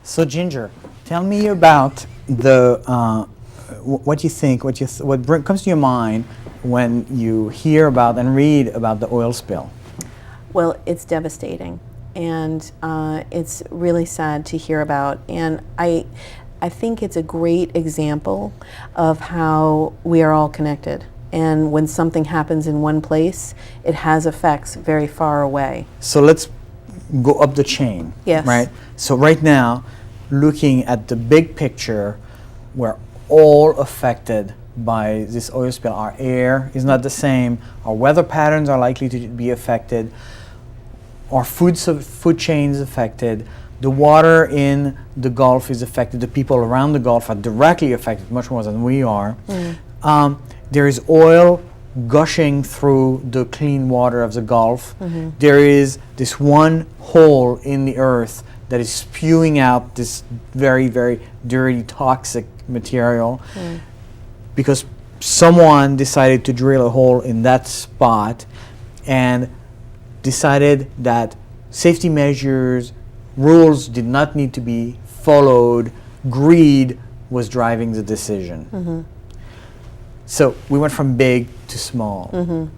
So Ginger, tell me about the what you think, what comes to your mind when you hear about and read about the oil spill. Well, it's devastating, and it's really sad to hear about. And I think it's a great example of how we are all connected. And when something happens in one place, it has effects very far away. So let's go up the chain. Yes. Right. So right now, looking at the big picture, we're all affected by this oil spill. Our air is not the same. Our weather patterns are likely to be affected. Our food chain is affected. The water in the Gulf is affected. The people around the Gulf are directly affected, much more than we are. There is oil gushing through the clean water of the Gulf. There is this one hole in the earth that is spewing out this very, very dirty, toxic material because someone decided to drill a hole in that spot and decided that safety measures, rules did not need to be followed. Greed was driving the decision. So we went from big to small.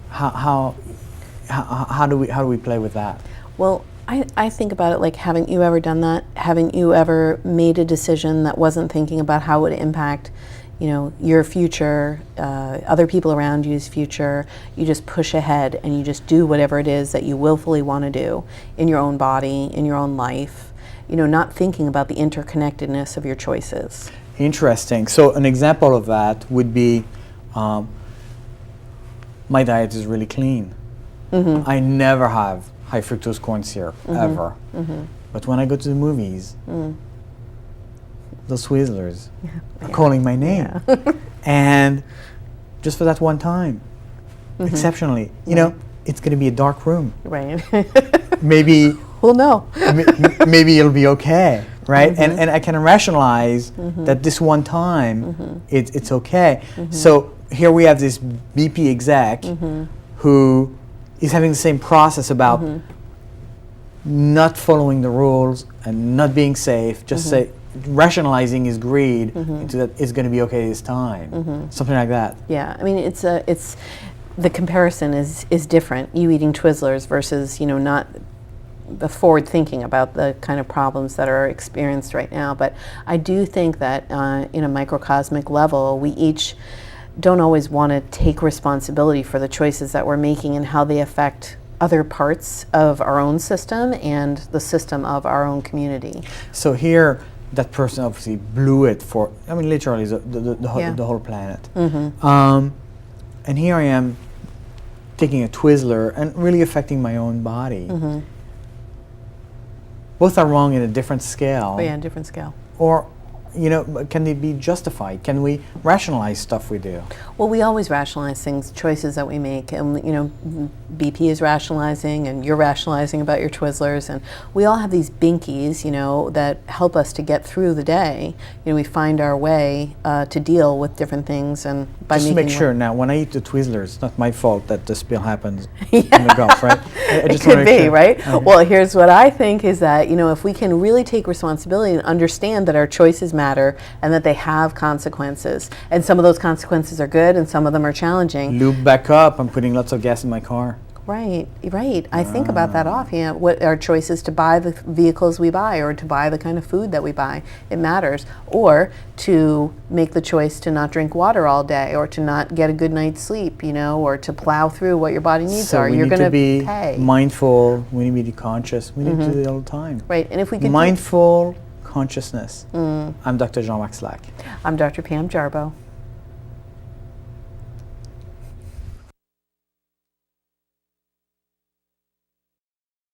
How do we play with that? Well, I think about it like, haven't you ever done that? Haven't you ever made a decision that wasn't thinking about how it would impact, you know, your future, other people around you's future? You just push ahead and you just do whatever it is that you willfully want to do in your own body, in your own life, you know, not thinking about the interconnectedness of your choices. Interesting. So an example of that would be, my diet is really clean. I never have high fructose corn syrup, ever. But when I go to the movies, those Twizzlers are calling my name. And just for that one time, exceptionally, you know, it's going to be a dark room. Right. Maybe, Well, no. maybe it'll be okay, right? And I can rationalize that this one time, it's okay. So here we have this BP exec who is having the same process about not following the rules and not being safe, just say, rationalizing his greed into that it's going to be okay this time, something like that. Yeah, I mean, it's the comparison is different. You eating Twizzlers versus, you know, not forward thinking about the kind of problems that are experienced right now. But I do think that in a microcosmic level, we each don't always want to take responsibility for the choices that we're making and how they affect other parts of our own system and the system of our own community. So here, that person obviously blew it for, I mean, literally the whole planet. And here I am taking a Twizzler and really affecting my own body. Both are wrong in a different scale. Oh, yeah, different scale. Or, you know, can they be justified? Can we rationalize stuff we do? Well, we always rationalize things, choices that we make, and, you know, BP is rationalizing, and you're rationalizing about your Twizzlers, and we all have these binkies, you know, that help us to get through the day. You know, we find our way to deal with different things, and by just making make sure now, when I eat the Twizzlers, it's not my fault that the spill happens in the Gulf, right? It could be, right? Well, here's what I think is that, you know, if we can really take responsibility and understand that our choices matter and that they have consequences, and some of those consequences are good and some of them are challenging. Lube back up. I'm putting lots of gas in my car. Right, right. I think about that often. You know, what our choices to buy the vehicles we buy, or to buy the kind of food that we buy. It matters. Or to make the choice to not drink water all day, or to not get a good night's sleep, you know, or to plow through what your body needs are. You're going to be pay. Mindful. We need to be conscious. We need to do it all the time. Right, and if we could mindful consciousness. I'm Dr. Jean-Marc. I'm Dr. Pam Jarbo.